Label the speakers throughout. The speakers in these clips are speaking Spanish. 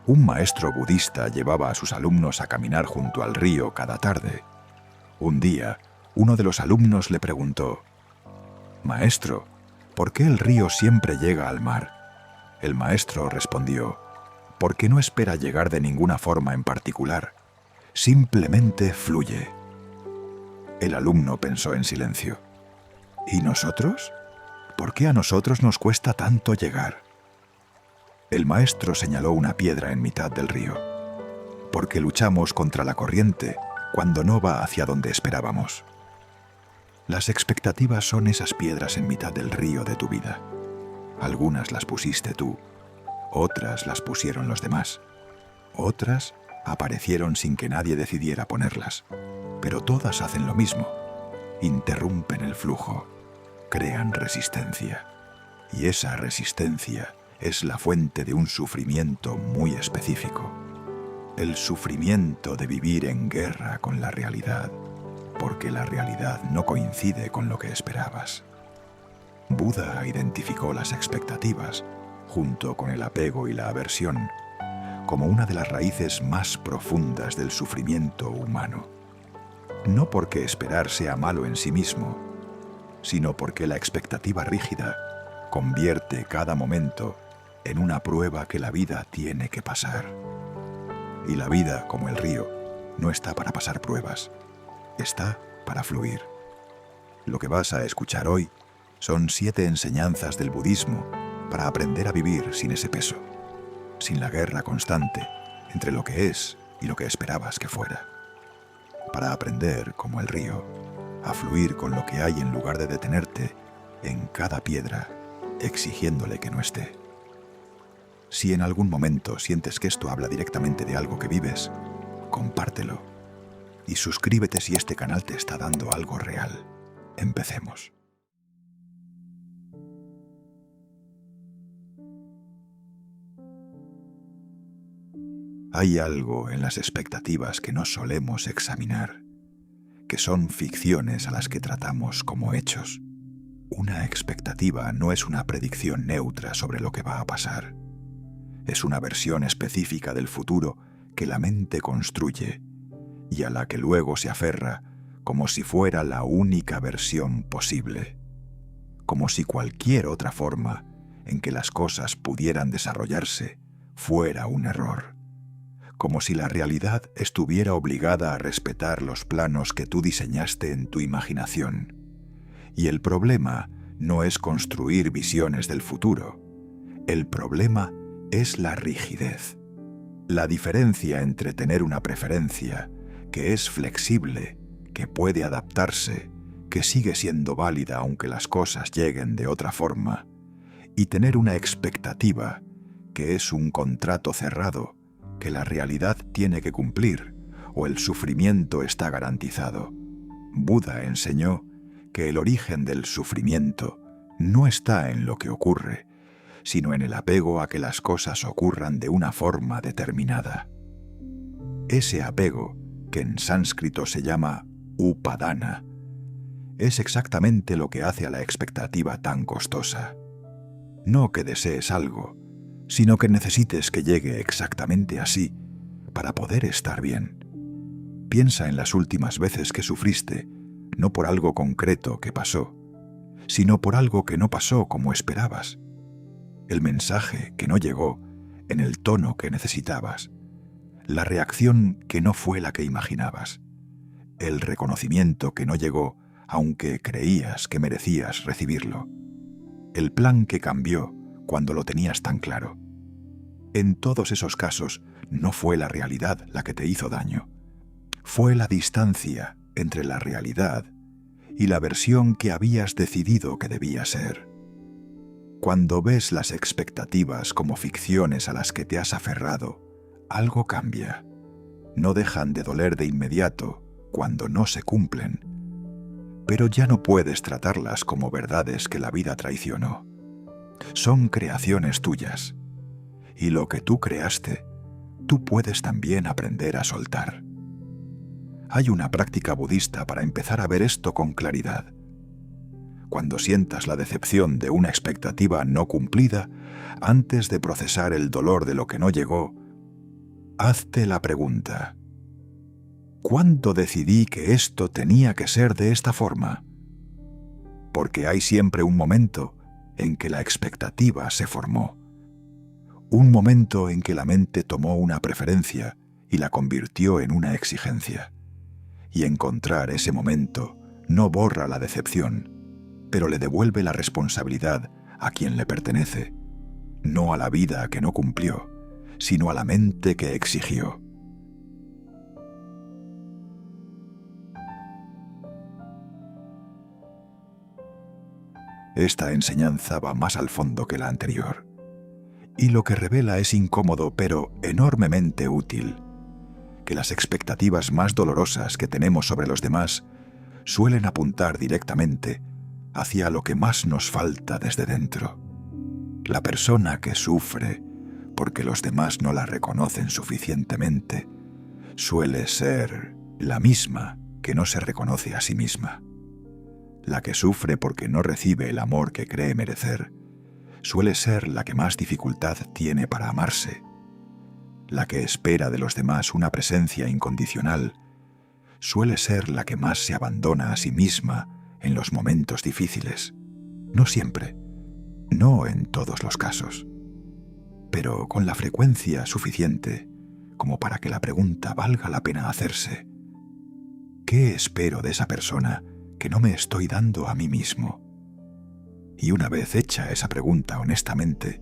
Speaker 1: Un maestro budista llevaba a sus alumnos a caminar junto al río cada tarde. Un día, uno de los alumnos le preguntó: «Maestro, ¿por qué el río siempre llega al mar?». El maestro respondió: «Porque no espera llegar de ninguna forma en particular. Simplemente fluye». El alumno pensó en silencio. ¿Y nosotros? ¿Por qué a nosotros nos cuesta tanto llegar? El maestro señaló una piedra en mitad del río. Porque luchamos contra la corriente cuando no va hacia donde esperábamos. Las expectativas son esas piedras en mitad del río de tu vida. Algunas las pusiste tú, otras las pusieron los demás, otras aparecieron sin que nadie decidiera ponerlas, pero todas hacen lo mismo: interrumpen el flujo, crean resistencia, y esa resistencia es la fuente de un sufrimiento muy específico. El sufrimiento de vivir en guerra con la realidad, porque la realidad no coincide con lo que esperabas. Buda identificó las expectativas, junto con el apego y la aversión, como una de las raíces más profundas del sufrimiento humano. No porque esperar sea malo en sí mismo, sino porque la expectativa rígida convierte cada momento en una prueba que la vida tiene que pasar. Y la vida, como el río, no está para pasar pruebas, está para fluir. Lo que vas a escuchar hoy son 7 enseñanzas del budismo para aprender a vivir sin ese peso, sin la guerra constante entre lo que es y lo que esperabas que fuera. Para aprender, como el río, a fluir con lo que hay en lugar de detenerte en cada piedra, exigiéndole que no esté. Si en algún momento sientes que esto habla directamente de algo que vives, compártelo. Y suscríbete si este canal te está dando algo real. Empecemos. Hay algo en las expectativas que no solemos examinar, que son ficciones a las que tratamos como hechos. Una expectativa no es una predicción neutra sobre lo que va a pasar. Es una versión específica del futuro que la mente construye y a la que luego se aferra como si fuera la única versión posible, como si cualquier otra forma en que las cosas pudieran desarrollarse fuera un error, como si la realidad estuviera obligada a respetar los planos que tú diseñaste en tu imaginación. Y el problema no es construir visiones del futuro, el problema es la rigidez, la diferencia entre tener una preferencia que es flexible, que puede adaptarse, que sigue siendo válida aunque las cosas lleguen de otra forma, y tener una expectativa que es un contrato cerrado, que la realidad tiene que cumplir o el sufrimiento está garantizado. Buda enseñó que el origen del sufrimiento no está en lo que ocurre, sino en el apego a que las cosas ocurran de una forma determinada. Ese apego, que en sánscrito se llama upadana, es exactamente lo que hace a la expectativa tan costosa. No que desees algo, sino que necesites que llegue exactamente así para poder estar bien. Piensa en las últimas veces que sufriste, no por algo concreto que pasó, sino por algo que no pasó como esperabas. El mensaje que no llegó en el tono que necesitabas, la reacción que no fue la que imaginabas, el reconocimiento que no llegó aunque creías que merecías recibirlo, el plan que cambió cuando lo tenías tan claro. En todos esos casos no fue la realidad la que te hizo daño, fue la distancia entre la realidad y la versión que habías decidido que debía ser. Cuando ves las expectativas como ficciones a las que te has aferrado, algo cambia. No dejan de doler de inmediato cuando no se cumplen, pero ya no puedes tratarlas como verdades que la vida traicionó. Son creaciones tuyas, y lo que tú creaste, tú puedes también aprender a soltar. Hay una práctica budista para empezar a ver esto con claridad. Cuando sientas la decepción de una expectativa no cumplida, antes de procesar el dolor de lo que no llegó, hazte la pregunta: ¿cuándo decidí que esto tenía que ser de esta forma? Porque hay siempre un momento en que la expectativa se formó. Un momento en que la mente tomó una preferencia y la convirtió en una exigencia. Y encontrar ese momento no borra la decepción, pero le devuelve la responsabilidad a quien le pertenece, no a la vida que no cumplió, sino a la mente que exigió. Esta enseñanza va más al fondo que la anterior, y lo que revela es incómodo pero enormemente útil, que las expectativas más dolorosas que tenemos sobre los demás suelen apuntar directamente hacia lo que más nos falta desde dentro. La persona que sufre porque los demás no la reconocen suficientemente suele ser la misma que no se reconoce a sí misma. La que sufre porque no recibe el amor que cree merecer suele ser la que más dificultad tiene para amarse. La que espera de los demás una presencia incondicional suele ser la que más se abandona a sí misma en los momentos difíciles. No siempre, no en todos los casos, pero con la frecuencia suficiente como para que la pregunta valga la pena hacerse: ¿qué espero de esa persona que no me estoy dando a mí mismo? Y una vez hecha esa pregunta honestamente,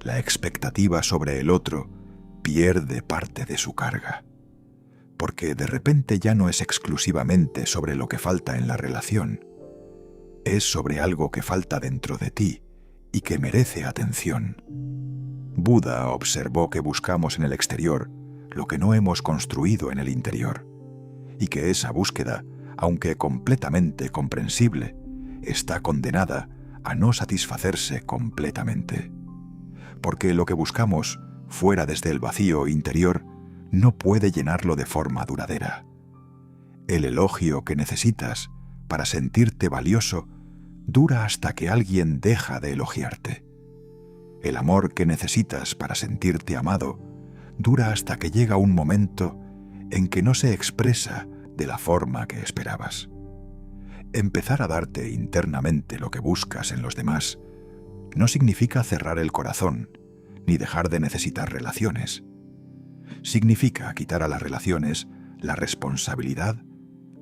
Speaker 1: la expectativa sobre el otro pierde parte de su carga, porque de repente ya no es exclusivamente sobre lo que falta en la relación, es sobre algo que falta dentro de ti y que merece atención. Buda observó que buscamos en el exterior lo que no hemos construido en el interior, y que esa búsqueda, aunque completamente comprensible, está condenada a no satisfacerse completamente, porque lo que buscamos fuera desde el vacío interior no puede llenarlo de forma duradera. El elogio que necesitas para sentirte valioso dura hasta que alguien deja de elogiarte. El amor que necesitas para sentirte amado dura hasta que llega un momento en que no se expresa de la forma que esperabas. Empezar a darte internamente lo que buscas en los demás no significa cerrar el corazón ni dejar de necesitar relaciones. Significa quitar a las relaciones la responsabilidad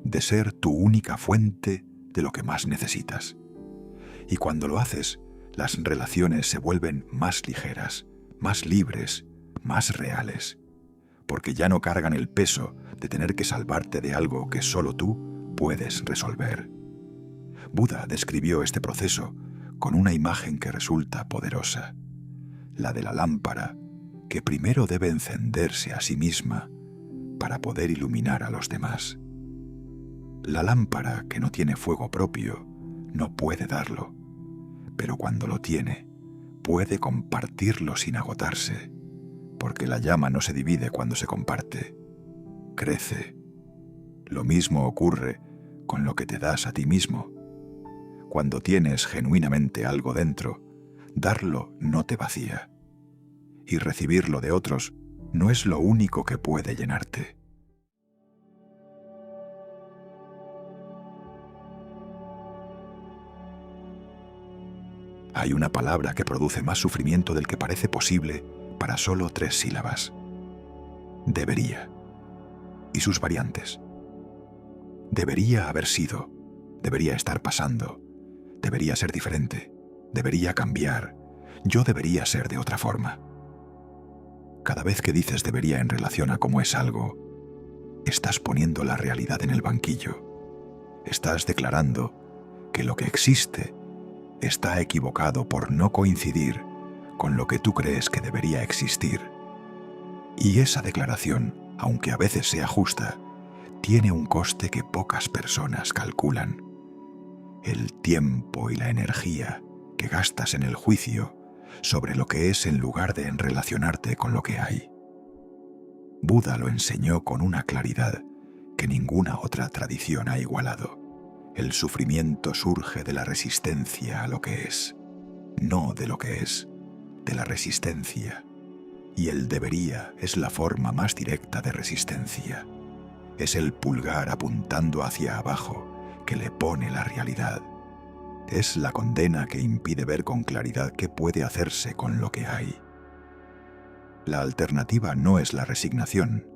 Speaker 1: de ser tu única fuente de lo que más necesitas. Y cuando lo haces, las relaciones se vuelven más ligeras, más libres, más reales, porque ya no cargan el peso de tener que salvarte de algo que solo tú puedes resolver. Buda describió este proceso con una imagen que resulta poderosa, la de la lámpara que primero debe encenderse a sí misma para poder iluminar a los demás. La lámpara que no tiene fuego propio no puede darlo, pero cuando lo tiene, puede compartirlo sin agotarse, porque la llama no se divide cuando se comparte, crece. Lo mismo ocurre con lo que te das a ti mismo. Cuando tienes genuinamente algo dentro, darlo no te vacía, y recibirlo de otros no es lo único que puede llenarte. Hay una palabra que produce más sufrimiento del que parece posible para solo 3 sílabas: debería. Y sus variantes: debería haber sido, debería estar pasando, debería ser diferente, debería cambiar, yo debería ser de otra forma. Cada vez que dices debería en relación a cómo es algo, estás poniendo la realidad en el banquillo. Estás declarando que lo que existe está equivocado por no coincidir con lo que tú crees que debería existir. Y esa declaración, aunque a veces sea justa, tiene un coste que pocas personas calculan: el tiempo y la energía que gastas en el juicio sobre lo que es en lugar de en relacionarte con lo que hay. Buda lo enseñó con una claridad que ninguna otra tradición ha igualado. El sufrimiento surge de la resistencia a lo que es, no de lo que es, de la resistencia. Y el debería es la forma más directa de resistencia. Es el pulgar apuntando hacia abajo que le pone la realidad. Es la condena que impide ver con claridad qué puede hacerse con lo que hay. La alternativa no es la resignación.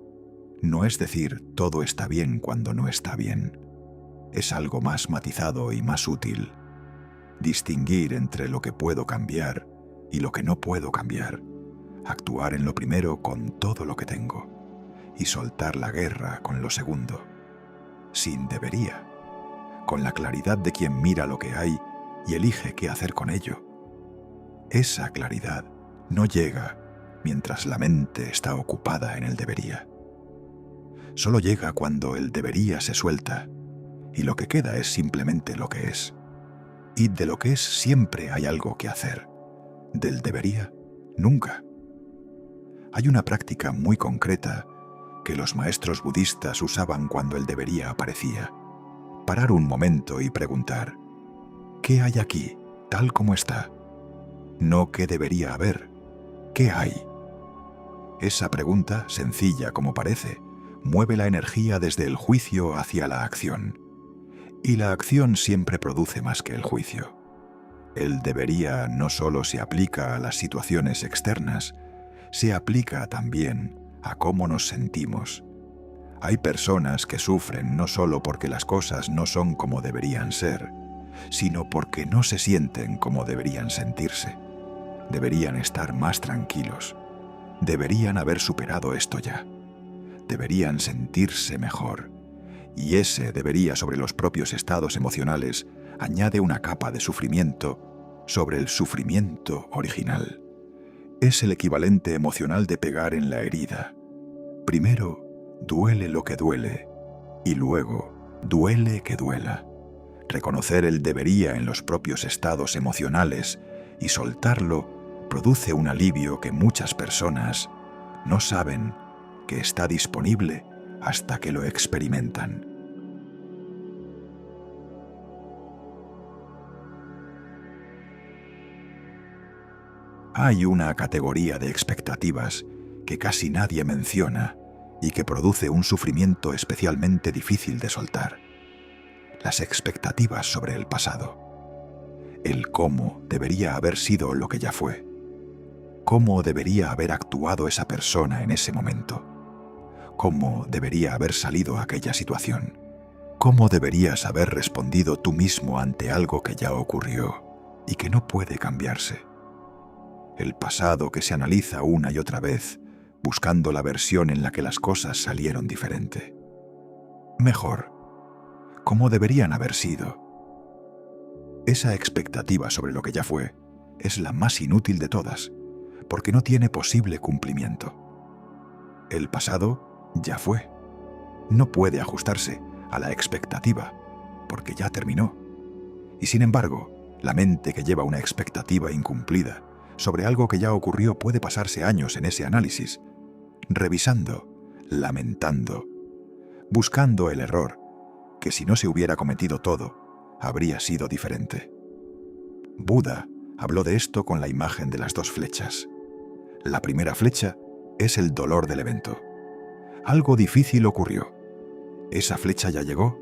Speaker 1: No es decir, todo está bien cuando no está bien. Es algo más matizado y más útil. Distinguir entre lo que puedo cambiar y lo que no puedo cambiar. Actuar en lo primero con todo lo que tengo y soltar la guerra con lo segundo. Sin debería. Con la claridad de quien mira lo que hay y elige qué hacer con ello. Esa claridad no llega mientras la mente está ocupada en el debería. Solo llega cuando el debería se suelta y lo que queda es simplemente lo que es. Y de lo que es siempre hay algo que hacer. Del debería, nunca. Hay una práctica muy concreta que los maestros budistas usaban cuando el debería aparecía. Parar un momento y preguntar, ¿qué hay aquí, tal como está? No qué debería haber, ¿qué hay? Esa pregunta, sencilla como parece, mueve la energía desde el juicio hacia la acción. Y la acción siempre produce más que el juicio. El debería no solo se aplica a las situaciones externas, se aplica también a cómo nos sentimos. Hay personas que sufren no solo porque las cosas no son como deberían ser, sino porque no se sienten como deberían sentirse. Deberían estar más tranquilos. Deberían haber superado esto ya. Deberían sentirse mejor. Y ese debería sobre los propios estados emocionales añade una capa de sufrimiento sobre el sufrimiento original. Es el equivalente emocional de pegar en la herida. Primero, duele lo que duele, y luego, duele que duela. Reconocer el debería en los propios estados emocionales y soltarlo produce un alivio que muchas personas no saben que está disponible hasta que lo experimentan. Hay una categoría de expectativas que casi nadie menciona y que produce un sufrimiento especialmente difícil de soltar. Las expectativas sobre el pasado. El cómo debería haber sido lo que ya fue. Cómo debería haber actuado esa persona en ese momento. Cómo debería haber salido aquella situación. Cómo deberías haber respondido tú mismo ante algo que ya ocurrió y que no puede cambiarse. El pasado que se analiza una y otra vez, buscando la versión en la que las cosas salieron diferente. Mejor, cómo deberían haber sido. Esa expectativa sobre lo que ya fue es la más inútil de todas, porque no tiene posible cumplimiento. El pasado ya fue. No puede ajustarse a la expectativa, porque ya terminó. Y sin embargo, la mente que lleva una expectativa incumplida sobre algo que ya ocurrió puede pasarse años en ese análisis, revisando, lamentando, buscando el error, que si no se hubiera cometido todo, habría sido diferente. Buda habló de esto con la imagen de las dos flechas. La primera flecha es el dolor del evento. Algo difícil ocurrió. Esa flecha ya llegó.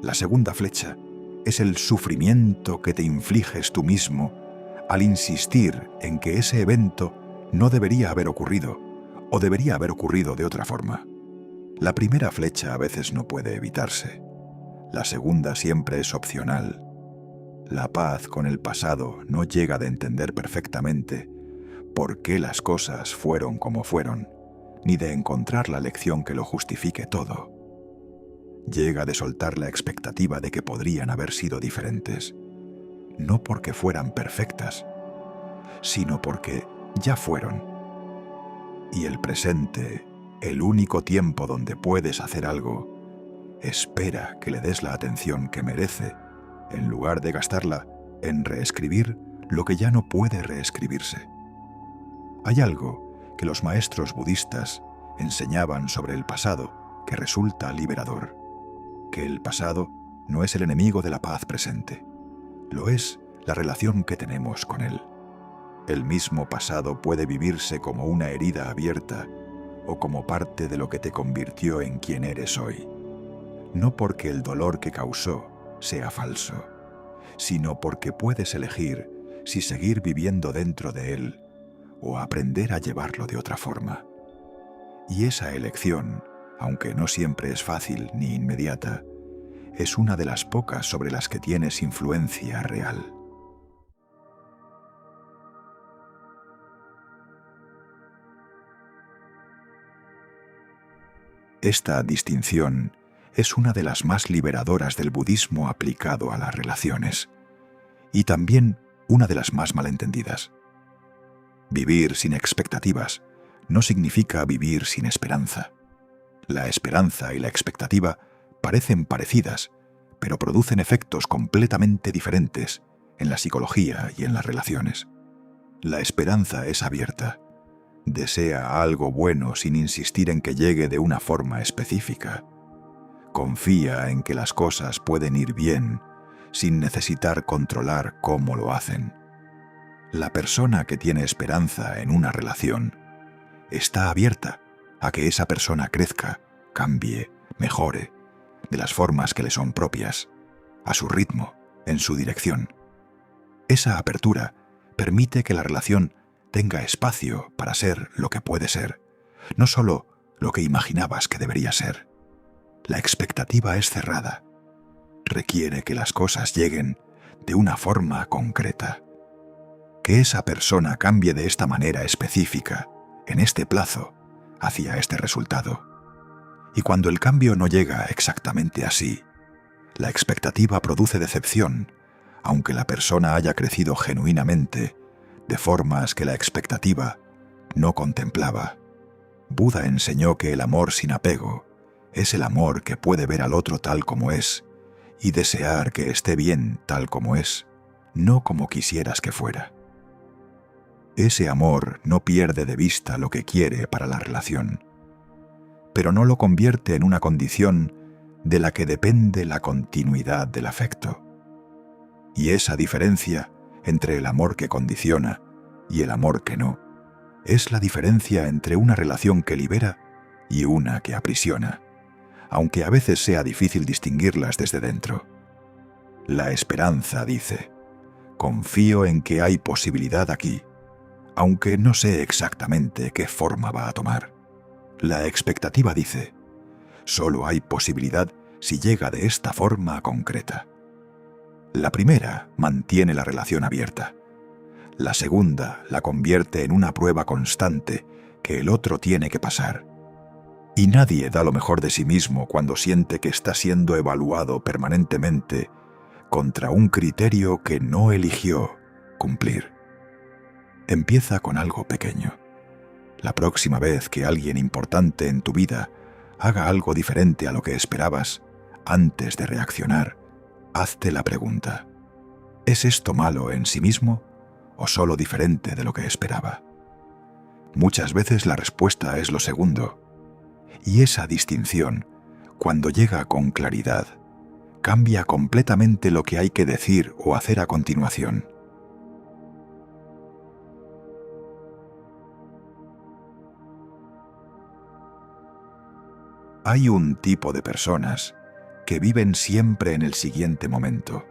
Speaker 1: La segunda flecha es el sufrimiento que te infliges tú mismo al insistir en que ese evento no debería haber ocurrido o debería haber ocurrido de otra forma. La primera flecha a veces no puede evitarse. La segunda siempre es opcional. La paz con el pasado no llega de entender perfectamente por qué las cosas fueron como fueron, ni de encontrar la lección que lo justifique todo. Llega de soltar la expectativa de que podrían haber sido diferentes, no porque fueran perfectas, sino porque ya fueron. Y el presente, el único tiempo donde puedes hacer algo, espera que le des la atención que merece, en lugar de gastarla en reescribir lo que ya no puede reescribirse. Hay algo que los maestros budistas enseñaban sobre el pasado que resulta liberador, que el pasado no es el enemigo de la paz presente, lo es la relación que tenemos con él. El mismo pasado puede vivirse como una herida abierta o como parte de lo que te convirtió en quien eres hoy. No porque el dolor que causó sea falso, sino porque puedes elegir si seguir viviendo dentro de él o aprender a llevarlo de otra forma. Y esa elección, aunque no siempre es fácil ni inmediata, es una de las pocas sobre las que tienes influencia real. Esta distinción es una de las más liberadoras del budismo aplicado a las relaciones, y también una de las más malentendidas. Vivir sin expectativas no significa vivir sin esperanza. La esperanza y la expectativa parecen parecidas, pero producen efectos completamente diferentes en la psicología y en las relaciones. La esperanza es abierta. Desea algo bueno sin insistir en que llegue de una forma específica. Confía en que las cosas pueden ir bien sin necesitar controlar cómo lo hacen. La persona que tiene esperanza en una relación está abierta a que esa persona crezca, cambie, mejore, de las formas que le son propias, a su ritmo, en su dirección. Esa apertura permite que la relación tenga espacio para ser lo que puede ser, no solo lo que imaginabas que debería ser. La expectativa es cerrada. Requiere que las cosas lleguen de una forma concreta. Que esa persona cambie de esta manera específica, en este plazo, hacia este resultado. Y cuando el cambio no llega exactamente así, la expectativa produce decepción, aunque la persona haya crecido genuinamente, de formas que la expectativa no contemplaba. Buda enseñó que el amor sin apego es el amor que puede ver al otro tal como es y desear que esté bien tal como es, no como quisieras que fuera. Ese amor no pierde de vista lo que quiere para la relación, pero no lo convierte en una condición de la que depende la continuidad del afecto. Y esa diferencia entre el amor que condiciona y el amor que no, es la diferencia entre una relación que libera y una que aprisiona, aunque a veces sea difícil distinguirlas desde dentro. La esperanza dice: confío en que hay posibilidad aquí, aunque no sé exactamente qué forma va a tomar. La expectativa dice: solo hay posibilidad si llega de esta forma concreta. La primera mantiene la relación abierta. La segunda la convierte en una prueba constante que el otro tiene que pasar. Y nadie da lo mejor de sí mismo cuando siente que está siendo evaluado permanentemente contra un criterio que no eligió cumplir. Empieza con algo pequeño. La próxima vez que alguien importante en tu vida haga algo diferente a lo que esperabas, antes de reaccionar, hazte la pregunta: ¿es esto malo en sí mismo o solo diferente de lo que esperaba? Muchas veces la respuesta es lo segundo, y esa distinción, cuando llega con claridad, cambia completamente lo que hay que decir o hacer a continuación. Hay un tipo de personas que viven siempre en el siguiente momento,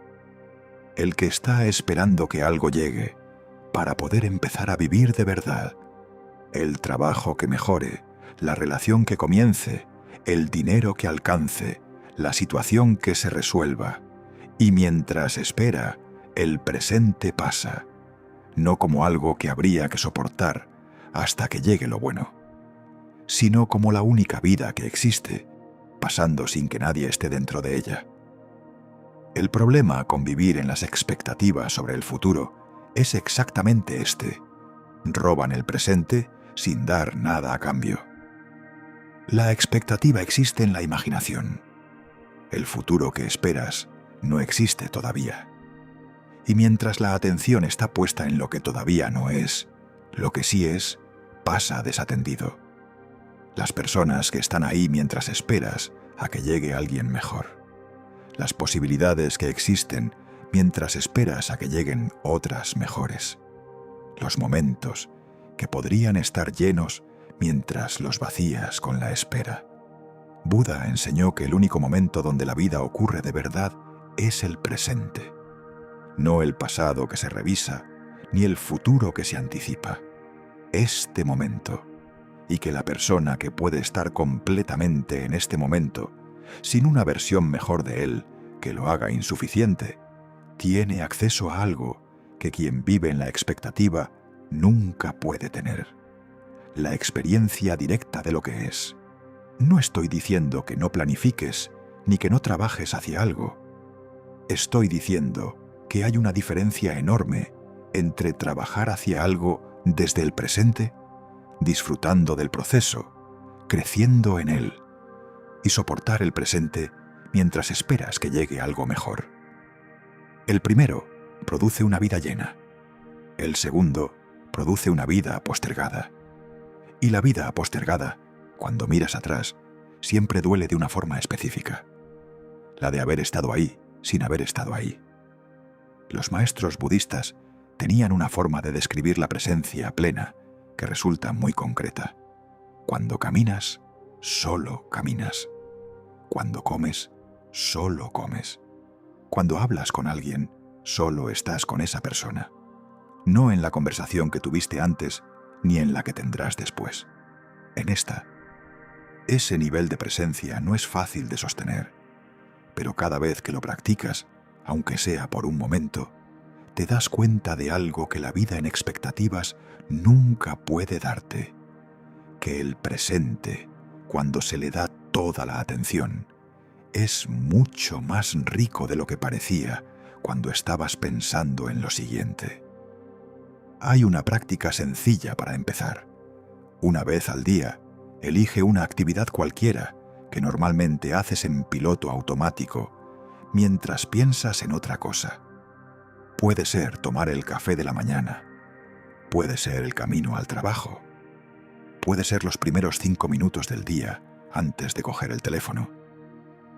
Speaker 1: el que está esperando que algo llegue para poder empezar a vivir de verdad, el trabajo que mejore, la relación que comience, el dinero que alcance, la situación que se resuelva, y mientras espera, el presente pasa, no como algo que habría que soportar hasta que llegue lo bueno, sino como la única vida que existe, pasando sin que nadie esté dentro de ella. El problema con vivir en las expectativas sobre el futuro es exactamente este: roban el presente sin dar nada a cambio. La expectativa existe en la imaginación. El futuro que esperas no existe todavía. Y mientras la atención está puesta en lo que todavía no es, lo que sí es pasa desatendido. Las personas que están ahí mientras esperas a que llegue alguien mejor. Las posibilidades que existen mientras esperas a que lleguen otras mejores. los momentos que podrían estar llenos mientras los vacías con la espera. Buda enseñó que el único momento donde la vida ocurre de verdad es el presente, no el pasado que se revisa, ni el futuro que se anticipa. Este momento, y que la persona que puede estar completamente en este momento, sin una versión mejor de él que lo haga insuficiente, tiene acceso a algo que quien vive en la expectativa nunca puede tener: la experiencia directa de lo que es. No estoy diciendo que no planifiques ni que no trabajes hacia algo. Estoy diciendo que hay una diferencia enorme entre trabajar hacia algo desde el presente, disfrutando del proceso, creciendo en él, y soportar el presente mientras esperas que llegue algo mejor. El primero produce una vida llena. El segundo produce una vida postergada. Y la vida postergada, cuando miras atrás, siempre duele de una forma específica: la de haber estado ahí sin haber estado ahí. Los maestros budistas tenían una forma de describir la presencia plena que resulta muy concreta. Cuando caminas, solo caminas. Cuando comes, solo comes. Cuando hablas con alguien, solo estás con esa persona. No en la conversación que tuviste antes, ni en la que tendrás después. En esta. Ese nivel de presencia no es fácil de sostener, pero cada vez que lo practicas, aunque sea por un momento, te das cuenta de algo que la vida en expectativas nunca puede darte: que el presente, cuando se le da toda la atención, es mucho más rico de lo que parecía cuando estabas pensando en lo siguiente. Hay una práctica sencilla para empezar. Una vez al día, elige una actividad cualquiera que normalmente haces en piloto automático mientras piensas en otra cosa. Puede ser tomar el café de la mañana, puede ser el camino al trabajo, puede ser los primeros 5 minutos del día antes de coger el teléfono.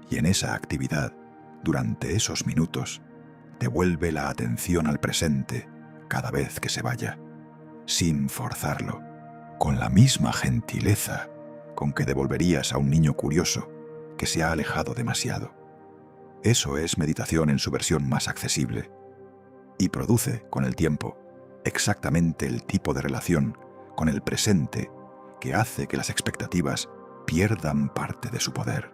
Speaker 1: Y en esa actividad, durante esos minutos, devuelve la atención al presente cada vez que se vaya, sin forzarlo, con la misma gentileza con que devolverías a un niño curioso que se ha alejado demasiado. Eso es meditación en su versión más accesible, y produce, con el tiempo, exactamente el tipo de relación con el presente que hace que las expectativas pierdan parte de su poder.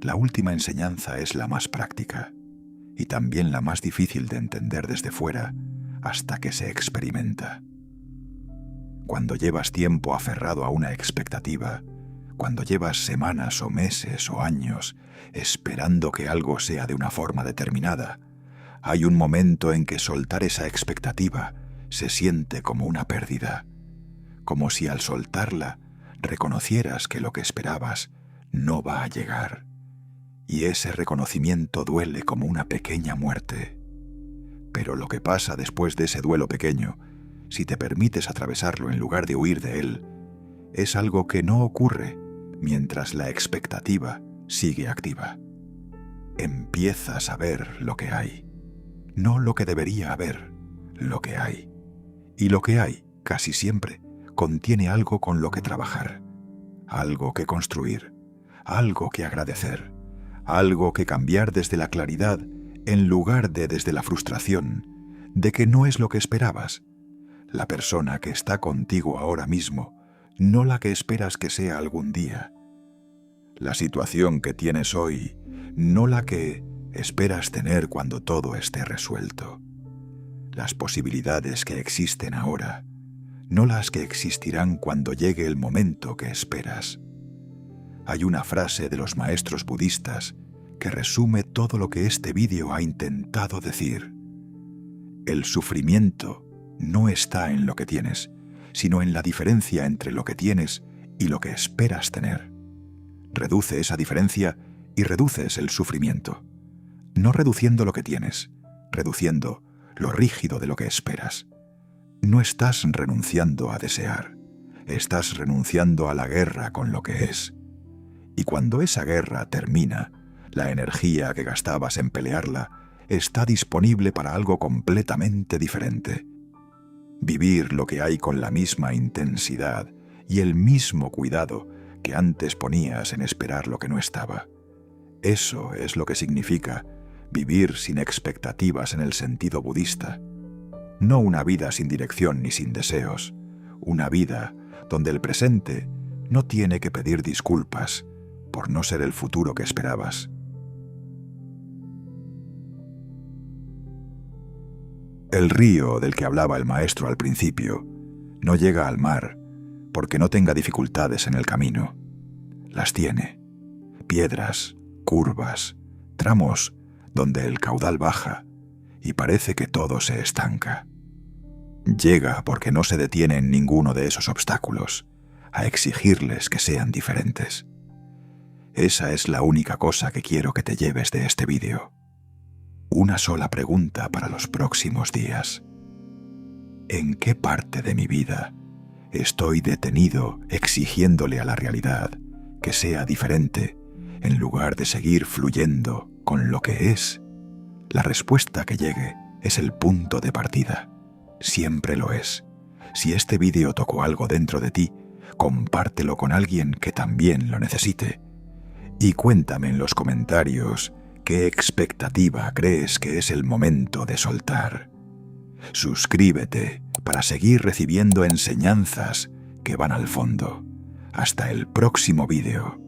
Speaker 1: La última enseñanza es la más práctica y también la más difícil de entender desde fuera hasta que se experimenta. Cuando llevas tiempo aferrado a una expectativa, cuando llevas semanas o meses o años esperando que algo sea de una forma determinada, hay un momento en que soltar esa expectativa se siente como una pérdida, como si al soltarla reconocieras que lo que esperabas no va a llegar. Y ese reconocimiento duele como una pequeña muerte. Pero lo que pasa después de ese duelo pequeño, si te permites atravesarlo en lugar de huir de él, es algo que no ocurre mientras la expectativa sigue activa. Empiezas a ver lo que hay, no lo que debería haber, lo que hay. Y lo que hay, casi siempre, contiene algo con lo que trabajar, algo que construir, algo que agradecer, algo que cambiar desde la claridad en lugar de desde la frustración de que no es lo que esperabas. La persona que está contigo ahora mismo, no la que esperas que sea algún día. La situación que tienes hoy, no la que esperas tener cuando todo esté resuelto. Las posibilidades que existen ahora, no las que existirán cuando llegue el momento que esperas. Hay una frase de los maestros budistas que resume todo lo que este vídeo ha intentado decir. El sufrimiento no está en lo que tienes, sino en la diferencia entre lo que tienes y lo que esperas tener. Reduce esa diferencia y reduces el sufrimiento. No reduciendo lo que tienes, reduciendo lo rígido de lo que esperas. No estás renunciando a desear, estás renunciando a la guerra con lo que es. Y cuando esa guerra termina, la energía que gastabas en pelearla está disponible para algo completamente diferente. Vivir lo que hay con la misma intensidad y el mismo cuidado que antes ponías en esperar lo que no estaba. Eso es lo que significa vivir sin expectativas en el sentido budista. No una vida sin dirección ni sin deseos, una vida donde el presente no tiene que pedir disculpas por no ser el futuro que esperabas. El río del que hablaba el maestro al principio no llega al mar porque no tenga dificultades en el camino. Las tiene. Piedras, curvas, tramos donde el caudal baja y parece que todo se estanca. Llega porque no se detiene en ninguno de esos obstáculos a exigirles que sean diferentes. Esa es la única cosa que quiero que te lleves de este vídeo. Una sola pregunta para los próximos días. ¿En qué parte de mi vida estoy detenido exigiéndole a la realidad que sea diferente en lugar de seguir fluyendo con lo que es? La respuesta que llegue es el punto de partida. Siempre lo es. Si este vídeo tocó algo dentro de ti, compártelo con alguien que también lo necesite. Y cuéntame en los comentarios qué expectativa crees que es el momento de soltar. Suscríbete para seguir recibiendo enseñanzas que van al fondo. Hasta el próximo vídeo.